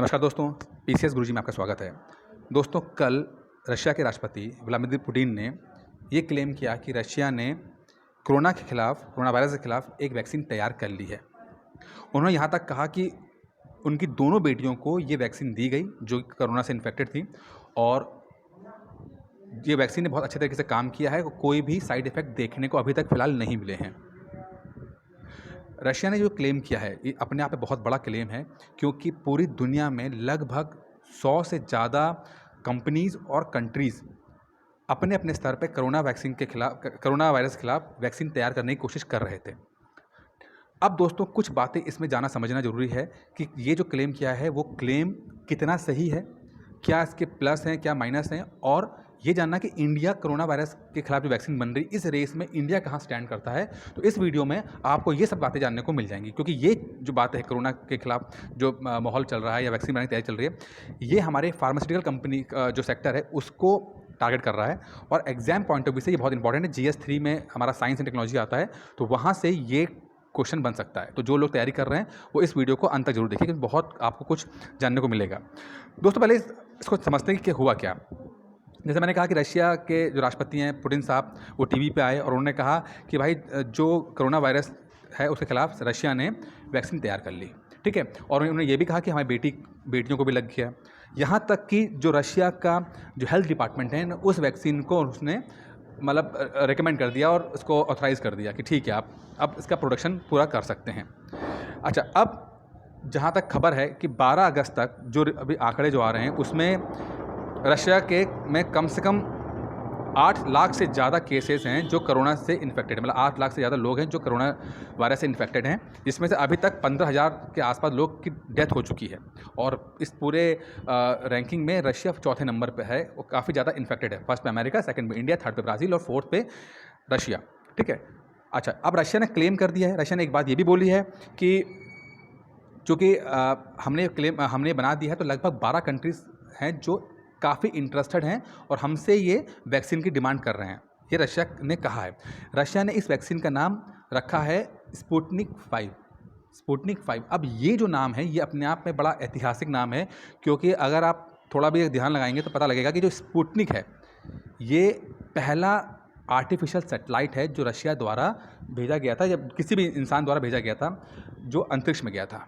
नमस्कार दोस्तों, पीसीएस गुरुजी में आपका स्वागत है। दोस्तों, कल रशिया के राष्ट्रपति व्लादिमीर पुतिन ने ये क्लेम किया कि रशिया ने कोरोना वायरस के खिलाफ एक वैक्सीन तैयार कर ली है। उन्होंने यहाँ तक कहा कि उनकी दोनों बेटियों को ये वैक्सीन दी गई जो कोरोना से इन्फेक्टेड थी और ये वैक्सीन ने बहुत अच्छे तरीके से काम किया है। कोई भी साइड इफ़ेक्ट देखने को अभी तक फ़िलहाल नहीं मिले हैं। रशिया ने जो क्लेम किया है ये अपने आप में बहुत बड़ा क्लेम है, क्योंकि पूरी दुनिया में लगभग 100 से ज़्यादा कंपनीज़ और कंट्रीज़ अपने अपने स्तर पे कोरोना वायरस के खिलाफ वैक्सीन तैयार करने की कोशिश कर रहे थे। अब दोस्तों, कुछ बातें इसमें जाना समझना ज़रूरी है कि ये जो क्लेम किया है वो क्लेम कितना सही है, क्या इसके प्लस हैं, क्या माइनस हैं, और ये जानना कि इंडिया कोरोना वायरस के खिलाफ जो वैक्सीन बन रही इस रेस में इंडिया कहाँ स्टैंड करता है। तो इस वीडियो में आपको ये सब बातें जानने को मिल जाएंगी, क्योंकि ये जो बात है कोरोना के खिलाफ जो माहौल चल रहा है या वैक्सीन बनाने की तैयारी चल रही है, ये हमारे फार्मास्यूटिकल कंपनी जो सेक्टर है उसको टारगेट कर रहा है। और एग्जाम पॉइंट ऑफ व्यू से ये बहुत इंपॉर्टेंट है। GS3 में हमारा साइंस एंड टेक्नोलॉजी आता है, तो वहाँ से ये क्वेश्चन बन सकता है। तो जो लोग तैयारी कर रहे हैं वो इस वीडियो को अंत तक जरूर देखिए, क्योंकि बहुत आपको कुछ जानने को मिलेगा। दोस्तों, पहले इसको समझते हैं कि हुआ क्या। जैसे मैंने कहा कि रशिया के जो राष्ट्रपति हैं पुतिन साहब, वो टीवी पे आए और उन्होंने कहा कि भाई जो कोरोना वायरस है उसके खिलाफ रशिया ने वैक्सीन तैयार कर ली, ठीक है। और उन्होंने ये भी कहा कि हमारी बेटियों को भी लग गया। यहाँ तक कि जो रशिया का जो हेल्थ डिपार्टमेंट है उस वैक्सीन को उसने मतलब रिकमेंड कर दिया और उसको ऑथराइज़ कर दिया कि ठीक है, आप अब इसका प्रोडक्शन पूरा कर सकते हैं। अच्छा, अब जहाँ तक खबर है कि 12 अगस्त तक जो अभी आंकड़े जो आ रहे हैं उसमें रशिया में कम से कम 8 लाख से ज़्यादा केसेस हैं जो कोरोना से इन्फेक्टेड हैं। मतलब 8 लाख से ज़्यादा लोग हैं जो कोरोना वायरस से इन्फेक्टेड हैं, जिसमें से अभी तक 15,000 के आसपास लोग की डेथ हो चुकी है। और इस पूरे रैंकिंग में रशिया चौथे नंबर पे है, वो काफ़ी ज़्यादा इन्फेक्टेड है। फर्स्ट पे अमेरिका, सेकंड पे इंडिया, थर्ड पे ब्राज़ील और फोर्थ पे रशिया, ठीक है। अच्छा, अब रशिया ने क्लेम कर दिया है। रशिया ने एक बात ये भी बोली है कि चूँकि हमने बना दिया है, तो लगभग 12 कंट्रीज़ हैं जो काफ़ी इंटरेस्टेड हैं और हमसे ये वैक्सीन की डिमांड कर रहे हैं। ये रशिया ने कहा है। रशिया ने इस वैक्सीन का नाम रखा है स्पुतनिक 5। अब ये जो नाम है ये अपने आप में बड़ा ऐतिहासिक नाम है, क्योंकि अगर आप थोड़ा भी ध्यान लगाएंगे तो पता लगेगा कि जो स्पुतनिक है ये पहला आर्टिफिशियल सैटेलाइट है जो रशिया द्वारा भेजा गया था, या किसी भी इंसान द्वारा भेजा गया था जो अंतरिक्ष में गया था।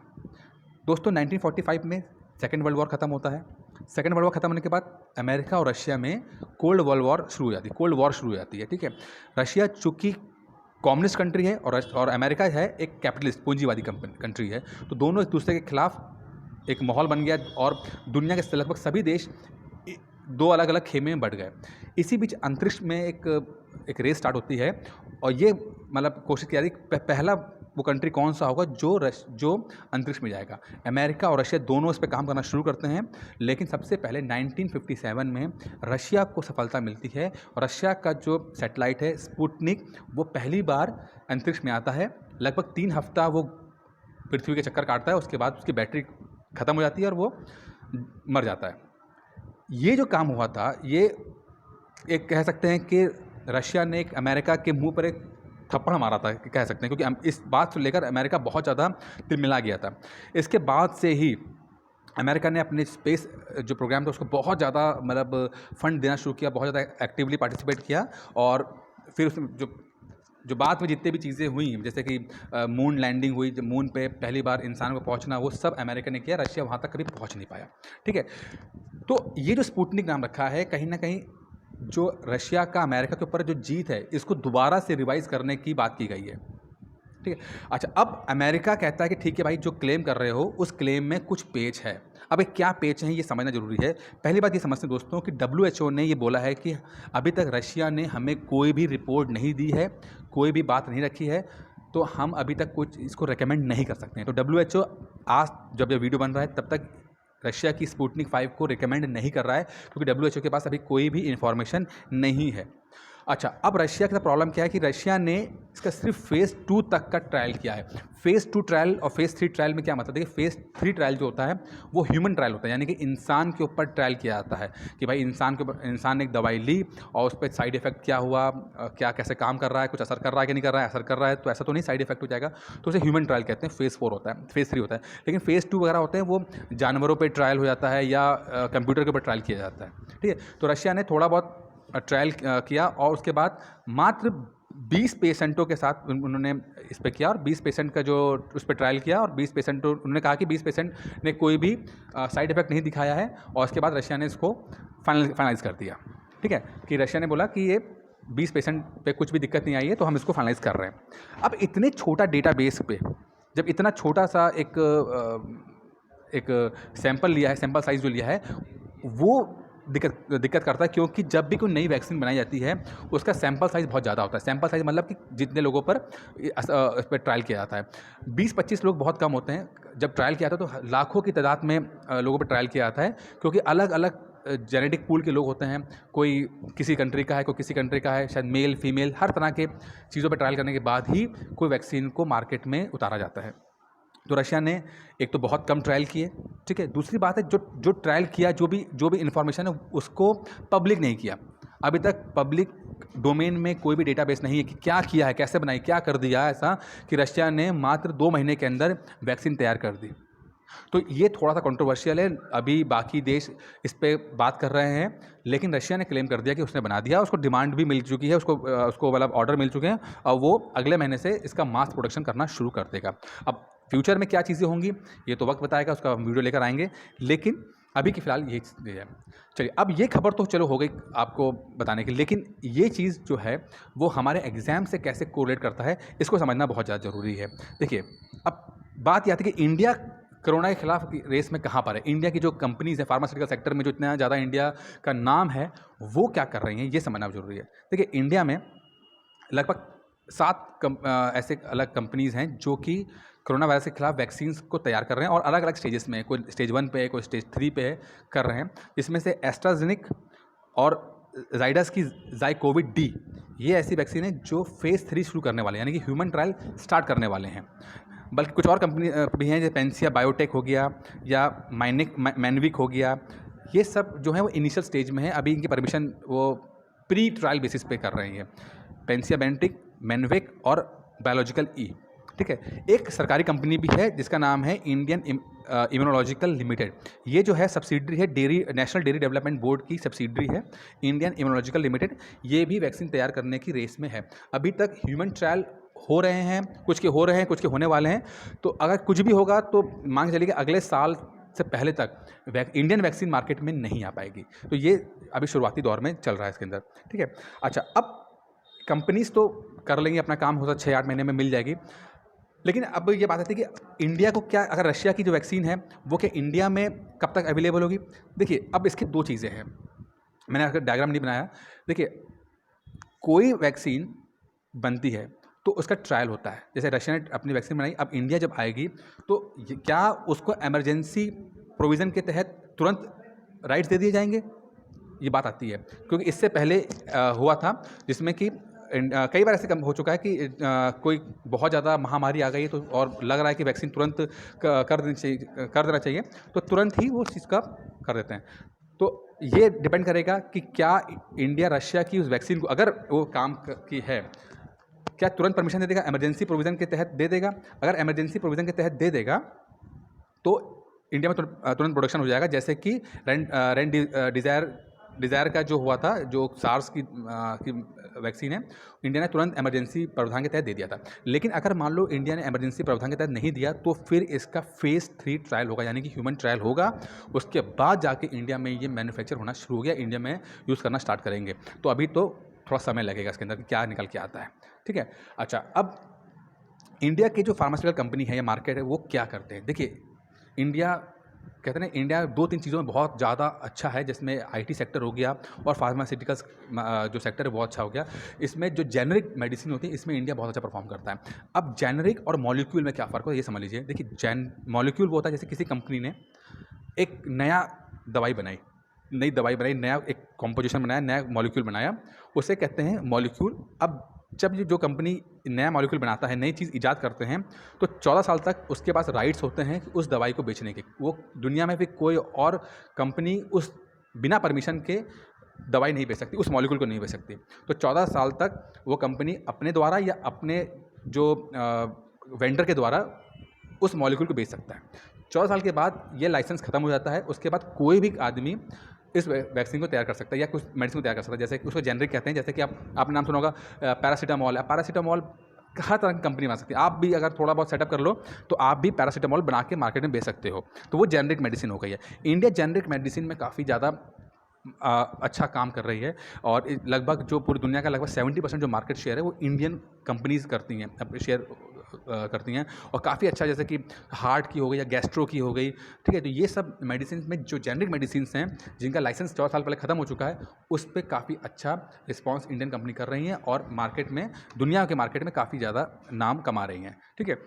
दोस्तों, 1945 में सेकेंड वर्ल्ड वॉर ख़त्म होता है। सेकेंड वर्ल्ड वॉर ख़त्म होने के बाद अमेरिका और रशिया में कोल्ड वॉर शुरू हो जाती है, ठीक है। रशिया चूँकि कम्युनिस्ट कंट्री है और अमेरिका है एक कैपिटलिस्ट पूंजीवादी कंट्री है, तो दोनों एक दूसरे के खिलाफ एक माहौल बन गया और दुनिया के लगभग सभी देश दो अलग अलग खेमे में बढ़ गए। इसी बीच अंतरिक्ष में एक रेस स्टार्ट होती है और ये मतलब कोशिश की जा रही है पहला वो कंट्री कौन सा होगा जो अंतरिक्ष में जाएगा। अमेरिका और रशिया दोनों इस पर काम करना शुरू करते हैं, लेकिन सबसे पहले 1957 में रशिया को सफलता मिलती है और रशिया का जो सैटेलाइट है स्पुतनिक वो पहली बार अंतरिक्ष में आता है। लगभग 3 हफ्ता वो पृथ्वी के चक्कर काटता है, उसके बाद उसकी बैटरी ख़त्म हो जाती है और वो मर जाता है। ये जो काम हुआ था ये एक कह सकते हैं कि रशिया ने एक अमेरिका के मुंह पर एक थप्पड़ मारा था, कह सकते हैं, क्योंकि इस बात को लेकर अमेरिका बहुत ज़्यादा तिलमिला गया था। इसके बाद से ही अमेरिका ने अपने स्पेस जो प्रोग्राम था उसको बहुत ज़्यादा मतलब फंड देना शुरू किया, बहुत ज़्यादा एक्टिवली पार्टिसिपेट किया। और फिर उसमें जो बाद में जितने भी चीज़ें हुई, जैसे कि मून लैंडिंग हुई, जब मून पे पहली बार इंसान को पहुंचना, वो सब अमेरिका ने किया। रशिया वहाँ तक कभी पहुंच नहीं पाया, ठीक है। तो ये जो स्पुतनिक नाम रखा है, कहीं ना कहीं जो रशिया का अमेरिका के ऊपर जो जीत है इसको दोबारा से रिवाइज करने की बात की गई है, ठीक है। अच्छा, अब अमेरिका कहता है कि ठीक है भाई, जो क्लेम कर रहे हो उस क्लेम में कुछ पेच है। अब ये क्या पेच हैं ये समझना जरूरी है। पहली बात ये समझते हैं दोस्तों कि WHO ने ये बोला है कि अभी तक रशिया ने हमें कोई भी रिपोर्ट नहीं दी है, कोई भी बात नहीं रखी है, तो हम अभी तक कुछ इसको रिकमेंड नहीं कर सकते हैं। तो WHO आज जब ये वीडियो बन रहा है तब तक रशिया की स्पुतनिक 5 को रिकमेंड नहीं कर रहा है, क्योंकि WHO के पास अभी कोई भी इन्फॉर्मेशन नहीं है। अच्छा, अब रशिया के साथ प्रॉब्लम क्या है कि रशिया ने इसका सिर्फ फेज़ 2 तक का ट्रायल किया है। फेज़ 2 ट्रायल और फेज़ 3 ट्रायल में क्या मतलब है? देखिए, फेज़ 3 ट्रायल जो होता है वो ह्यूमन ट्रायल होता है, यानी कि इंसान के ऊपर ट्रायल किया जाता है कि भाई इंसान ने एक दवाई ली और उस पे साइड इफ़ेक्ट क्या हुआ, क्या कैसे काम कर रहा है, कुछ असर कर रहा है कि नहीं कर रहा है, असर कर रहा है तो ऐसा तो नहीं साइड इफ़ेक्ट हो जाएगा, तो उसे ह्यूमन ट्रायल कहते हैं। फेज़ 4 होता है, फेज़ 3 होता है। लेकिन फेज़ 2 वगैरह होते हैं वो जानवरों पे ट्रायल हो जाता है या कंप्यूटर के ऊपर ट्रायल किया जाता है, ठीक है? तो रशिया ने थोड़ा बहुत ट्रायल किया और उसके बाद मात्र 20 पेशेंटों के साथ उन्होंने इस पे किया और 20 पेशेंट का जो उस पर ट्रायल किया और 20 पेशेंट उन्होंने कहा कि 20 पेशेंट ने कोई भी साइड इफेक्ट नहीं दिखाया है और उसके बाद रशिया ने इसको फाइनलाइज कर दिया, ठीक है? कि रशिया ने बोला कि ये 20 पेशेंट पे कुछ भी दिक्कत नहीं आई है तो हम इसको फाइनलाइज कर रहे हैं। अब इतने छोटा डेटाबेस पे जब इतना छोटा सा एक सैंपल लिया है, सैंपल साइज़ जो लिया है वो दिक्कत करता है, क्योंकि जब भी कोई नई वैक्सीन बनाई जाती है उसका सैंपल साइज़ बहुत ज़्यादा होता है। सैंपल साइज़ मतलब कि जितने लोगों पर इस पर ट्रायल किया जाता है, 20-25 लोग बहुत कम होते हैं। जब ट्रायल किया जाता है तो लाखों की तादाद में लोगों पर ट्रायल किया जाता है, क्योंकि अलग अलग जेनेटिक पूल के लोग होते हैं। कोई किसी कंट्री का है, कोई किसी कंट्री का है, शायद मेल फीमेल हर तरह के चीज़ों पर ट्रायल करने के बाद ही कोई वैक्सीन को मार्केट में उतारा जाता है। तो रशिया ने एक तो बहुत कम ट्रायल किए, ठीक है? दूसरी बात है जो ट्रायल किया, जो भी इन्फॉर्मेशन है उसको पब्लिक नहीं किया। अभी तक पब्लिक डोमेन में कोई भी डेटाबेस नहीं है कि क्या किया है, कैसे बनाई, क्या कर दिया ऐसा कि रशिया ने मात्र 2 महीने के अंदर वैक्सीन तैयार कर दी। तो ये थोड़ा सा कंट्रोवर्शियल है। अभी बाकी देश इस पे बात कर रहे हैं, लेकिन रशिया ने क्लेम कर दिया कि उसने बना दिया, उसको डिमांड भी मिल चुकी है, उसको मतलब ऑर्डर मिल चुके हैं और वो अगले महीने से इसका मास प्रोडक्शन करना शुरू कर देगा। अब फ्यूचर में क्या चीज़ें होंगी ये तो वक्त बताएगा, उसका वीडियो लेकर आएंगे, लेकिन अभी की फ़िलहाल ये चीज़ है। चलिए, अब ये खबर तो चलो हो गई आपको बताने की, लेकिन ये चीज़ जो है वो हमारे एग्ज़ाम से कैसे कोरिलेट करता है इसको समझना बहुत ज़्यादा ज़रूरी है। देखिए, अब बात ये आती है कि इंडिया कोरोना के खिलाफ की रेस में कहाँ पर है। इंडिया की जो कंपनीज़ हैं फार्मास्यूटिकल सेक्टर में, जो इतना ज़्यादा इंडिया का नाम है, वो क्या कर रही हैं ये समझना ज़रूरी है। देखिए, इंडिया में लगभग 7 ऐसे अलग कंपनीज़ हैं जो कि कोरोना वायरस के खिलाफ वैक्सीन्स को तैयार कर रहे हैं और अलग अलग स्टेजेस में, कोई स्टेज 1 पे है, कोई स्टेज 3 पे है, कर रहे हैं। इसमें से एस्ट्राजेनिक और जाइडस की ज़ाइकोविड डी, ये ऐसी वैक्सीन है जो फेज़ 3 शुरू करने वाले हैं, यानी कि ह्यूमन ट्रायल स्टार्ट करने वाले हैं। बल्कि कुछ और कंपनी भी हैं, जैसे पेंसिया बायोटेक हो गया या मैनविक हो गया, ये सब जो है वो इनिशियल स्टेज में है। अभी इनकी परमिशन वो प्री ट्रायल बेसिस पे कर रही है, पेंसिया बायोटेक, मैनविक और बायोलॉजिकल ई, ठीक है? एक सरकारी कंपनी भी है जिसका नाम है इंडियन इम्यूनोलॉजिकल लिमिटेड। ये जो है सब्सिडरी है, नेशनल डेयरी डेवलपमेंट बोर्ड की सब्सिडरी है इंडियन इम्यूनोलॉजिकल लिमिटेड। ये भी वैक्सीन तैयार करने की रेस में है। अभी तक ह्यूमन ट्रायल हो रहे हैं, कुछ के हो रहे हैं, कुछ के होने वाले हैं। तो अगर कुछ भी होगा तो मान के चलिए कि अगले साल से पहले तक इंडियन वैक्सीन मार्केट में नहीं आ पाएगी। तो ये अभी शुरुआती दौर में चल रहा है इसके अंदर, ठीक है? अच्छा, अब कंपनीज़ तो कर लेंगी अपना काम, हो सकता है 6-8 महीने में मिल जाएगी, लेकिन अब ये बात आती है कि इंडिया को क्या, अगर रशिया की जो वैक्सीन है वो क्या इंडिया में कब तक अवेलेबल होगी? देखिए, अब इसकी 2 चीज़ें हैं, मैंने अगर डायग्राम नहीं बनाया। देखिए, कोई वैक्सीन बनती है तो उसका ट्रायल होता है। जैसे रशिया ने अपनी वैक्सीन बनाई, अब इंडिया जब आएगी तो क्या उसको इमरजेंसी प्रोविज़न के तहत तुरंत राइट्स दे दिए जाएंगे? ये बात आती है, क्योंकि इससे पहले हुआ था जिसमें कि कई बार ऐसे कम हो चुका है कि कोई बहुत ज़्यादा महामारी आ गई है तो और लग रहा है कि वैक्सीन तुरंत कर देना चाहिए, तो तुरंत ही वो उस चीज़ का कर देते हैं। तो ये डिपेंड करेगा कि क्या इंडिया रशिया की उस वैक्सीन को, अगर वो काम की है, क्या तुरंत परमिशन दे देगा, इमरजेंसी प्रोविज़न के तहत दे देगा? अगर इमरजेंसी प्रोविज़न के तहत दे देगा तो इंडिया में तुरंत प्रोडक्शन हो जाएगा, जैसे कि डिज़ायर का जो हुआ था, जो सार्स की वैक्सीन है, इंडिया ने तुरंत इमरजेंसी प्रावधान के तहत दे दिया था। लेकिन अगर मान लो इंडिया ने इमरजेंसी प्रावधान के तहत नहीं दिया तो फिर इसका फेज़ 3 ट्रायल होगा, यानी कि ह्यूमन ट्रायल होगा। उसके बाद जाके इंडिया में ये मैन्युफैक्चर होना शुरू हो गया, इंडिया में यूज़ करना स्टार्ट करेंगे। तो अभी तो थोड़ा समय लगेगा इसके अंदर कि क्या निकल के आता है, ठीक है? अच्छा, अब इंडिया की जो फार्मास्यूटिकल कंपनी है या मार्केट है वो क्या करते हैं? देखिए, इंडिया कहते हैं ना, इंडिया 2-3 चीज़ों में बहुत ज़्यादा अच्छा है, जिसमें आईटी सेक्टर हो गया और फार्मास्यूटिकल्स जो सेक्टर है बहुत अच्छा हो गया। इसमें जो जेनरिक मेडिसिन होती है इसमें इंडिया बहुत अच्छा परफॉर्म करता है। अब जेनरिक और मॉलिक्यूल में क्या फ़र्क है ये समझ लीजिए। देखिए, मॉलिक्यूल वो होता है जैसे किसी कंपनी ने एक नया दवाई बनाई, नई दवाई बनाई, नया एक कॉम्पोजिशन बनाया, नया मॉलिक्यूल बनाया, उसे कहते हैं मॉलिक्यूल। अब जब ये जो कंपनी नया मॉलिक्यूल बनाता है, नई चीज़ ईजाद करते हैं, तो 14 साल तक उसके पास राइट्स होते हैं कि उस दवाई को बेचने के। वो दुनिया में भी कोई और कंपनी उस बिना परमिशन के दवाई नहीं बेच सकती, उस मॉलिक्यूल को नहीं बेच सकती। तो 14 साल तक वो कंपनी अपने द्वारा या अपने जो वेंडर के द्वारा उस मॉलिक्यूल को बेच सकता है। 14 साल के बाद ये लाइसेंस खत्म हो जाता है। उसके बाद कोई भी आदमी इस वैक्सीन को तैयार कर सकता है या कुछ मेडिसिन को तैयार कर सकता है। जैसे उसको जेनरिक कहते हैं, जैसे कि आपने नाम सुना होगा पैरासीटामॉल है। पैरासीटामॉल हर तरह की कंपनी बना सकती है। आप भी अगर थोड़ा बहुत सेटअप कर लो तो आप भी पैरासीटामॉल बना के मार्केट में बेच सकते हो। तो वो जेनरिक मेडिसिन हो गई है। इंडिया जेनरिक मेडिसिन में काफ़ी ज़्यादा अच्छा काम कर रही है और लगभग जो पूरी दुनिया का लगभग 70% जो मार्केट शेयर है वो इंडियन कंपनीज करती हैं, शेयर करती हैं। और काफ़ी अच्छा, जैसे कि हार्ट की हो गई या गैस्ट्रो की हो गई, ठीक है। तो ये सब मेडिसिन में जो जेनरिक मेडिसिन हैं जिनका लाइसेंस 14 साल पहले ख़त्म हो चुका है, उस पर काफ़ी अच्छा रिस्पॉन्स इंडियन कंपनी कर रही हैं और मार्केट में, दुनिया के मार्केट में काफ़ी ज़्यादा नाम कमा रही हैं, ठीक है।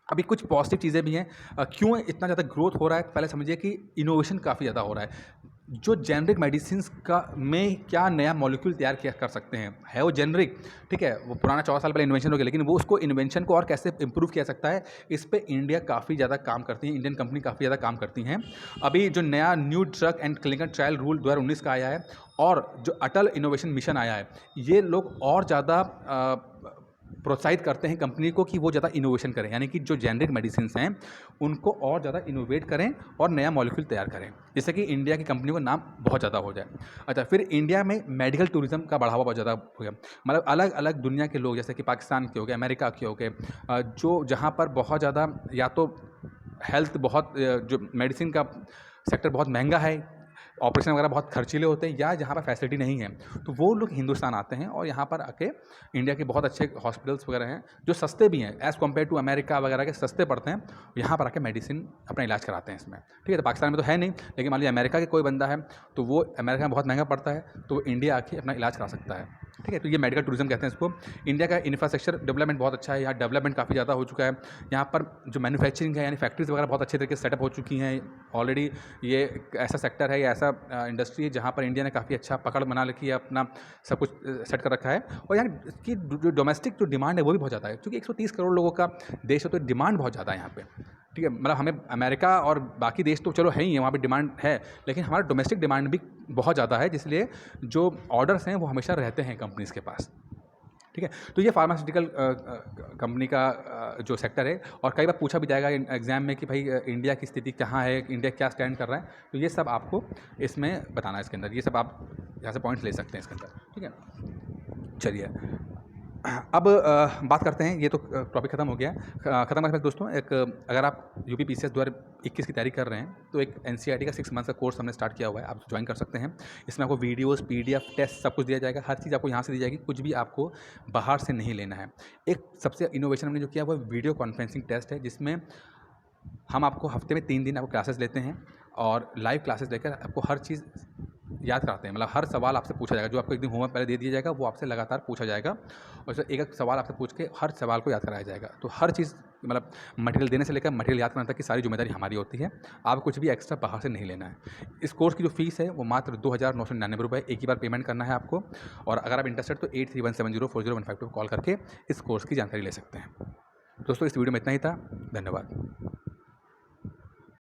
अभी कुछ पॉजिटिव चीज़ें भी हैं। क्यों इतना ज़्यादा ग्रोथ हो रहा है? पहले समझिए कि इनोवेशन काफ़ी ज़्यादा हो रहा है। जो जेनरिक मेडिसिन्स का में क्या नया मॉलिक्यूल तैयार किया कर सकते हैं, है वो जेनरिक, ठीक है, वो पुराना 14 साल पहले इन्वेंशन हो गया, लेकिन वो उसको इन्वेंशन को और कैसे इंप्रूव किया सकता है, इस पे इंडिया काफ़ी ज़्यादा काम करती है, इंडियन कंपनी काफ़ी ज़्यादा काम करती हैं। अभी जो नया new drug and clinical trial rule 2019 का आया है और जो अटल इनोवेशन मिशन आया है, ये लोग और ज़्यादा प्रोत्साहित करते हैं कंपनी को कि वो ज़्यादा इनोवेशन करें, यानी कि जो जेनरिक मेडिसिन हैं उनको और ज़्यादा इनोवेट करें और नया मॉलिक्यूल तैयार करें, जिससे कि इंडिया की कंपनियों का नाम बहुत ज़्यादा हो जाए। अच्छा, फिर इंडिया में मेडिकल टूरिज्म का बढ़ावा बहुत ज़्यादा हो गया। मतलब अलग अलग दुनिया के लोग, जैसे कि पाकिस्तान के हो गए, अमेरिका के हो गए, जो जहाँ पर बहुत ज़्यादा या तो हेल्थ बहुत जो मेडिसिन का सेक्टर बहुत महंगा है, ऑपरेशन वगैरह बहुत खर्चीले होते हैं, या जहाँ पर फैसिलिटी नहीं है, तो वो लोग हिंदुस्तान आते हैं और यहाँ पर आके इंडिया के बहुत अच्छे हॉस्पिटल्स वगैरह हैं जो सस्ते भी हैं, एज़ कम्पेयर टू अमेरिका वगैरह के सस्ते पड़ते हैं, यहाँ पर आके मेडिसिन अपना इलाज कराते हैं इसमें, ठीक है। तो पाकिस्तान में तो है नहीं, लेकिन मान लीजिए अमेरिका के कोई बंदा है तो वो अमेरिका में बहुत महंगा पड़ता है, तो वो इंडिया आके अपना इलाज करा सकता है, ठीक है। तो ये मेडिकल टूरिज्म कहते हैं इसको। इंडिया का इंफ्रास्ट्रक्चर डेवलपमेंट बहुत अच्छा है, यहाँ डेवलपमेंट काफ़ी ज़्यादा हो चुका है। यहाँ पर जो मैन्युफैक्चरिंग है, यानी फैक्ट्रीज वगैरह बहुत अच्छे तरीके से सेटअप हो चुकी हैं ऑलरेडी। ये एक ऐसा सेक्टर है या ऐसा इंडस्ट्री है जहाँ पर इंडिया ने काफ़ी अच्छा पकड़ बना रखी है, अपना सब कुछ सेट कर रखा है। और यहाँ की जो डोमेस्टिक जो डिमांड है वो भी बहुत ज़्यादा है, क्योंकि 130 करोड़ लोगों का देश है, तो डिमांड बहुत ज़्यादा है यहाँ पे, ठीक है। मतलब हमें अमेरिका और बाकी देश तो चलो है ही है, वहाँ पे डिमांड है, लेकिन हमारा डोमेस्टिक डिमांड भी बहुत ज़्यादा है, जिसलिए जो ऑर्डर्स हैं वो हमेशा रहते हैं कंपनीज़ के पास, ठीक है। तो ये फार्मास्यूटिकल कंपनी का जो सेक्टर है, और कई बार पूछा भी जाएगा एग्जाम में कि भाई इंडिया की स्थिति कहाँ है, इंडिया क्या स्टैंड कर रहा है, तो ये सब आपको इसमें बताना है। इसके अंदर ये सब आप यहाँ से पॉइंट्स ले सकते हैं इसके अंदर, ठीक है। चलिए अब बात करते हैं, ये तो टॉपिक ख़त्म हो गया है। ख़त्म करने के बाद दोस्तों, एक अगर आप यूपी पीसीएस 2021 की तैयारी कर रहे हैं तो एक एनसीईआरटी का 6 मंथ का कोर्स हमने स्टार्ट किया हुआ है, आप ज्वाइन कर सकते हैं। इसमें आपको वीडियोस, पीडीएफ, टेस्ट सब कुछ दिया जाएगा, हर चीज़ आपको यहाँ से दी जाएगी, कुछ भी आपको बाहर से नहीं लेना है। एक सबसे इनोवेशन हमने जो किया वो वीडियो कॉन्फ्रेंसिंग टेस्ट है, जिसमें हम आपको हफ्ते में 3 दिन आपको क्लासेस लेते हैं और लाइव क्लासेस लेकर आपको हर चीज़ याद कराते हैं। मतलब हर सवाल आपसे पूछा जाएगा, जो आपको एक दिन होमवर्क पहले दे दिया जाएगा वो आपसे लगातार पूछा जाएगा, और फिर एक एक सवाल आपसे पूछ के हर सवाल को याद कराया जाएगा। तो हर चीज़, मतलब मटेरियल देने से लेकर मटेरियल याद कराने तक की सारी जिम्मेदारी हमारी होती है, आप कुछ भी एक्स्ट्रा बाहर से नहीं लेना है। इस कोर्स की जो फीस है वो मात्र 2,999 रुपये, एक ही बार पेमेंट करना है आपको। और अगर आप इंटरेस्टेड तो 8317040152 कॉल करके इस कोर्स की जानकारी ले सकते हैं। दोस्तों, इस वीडियो में इतना ही था। धन्यवाद।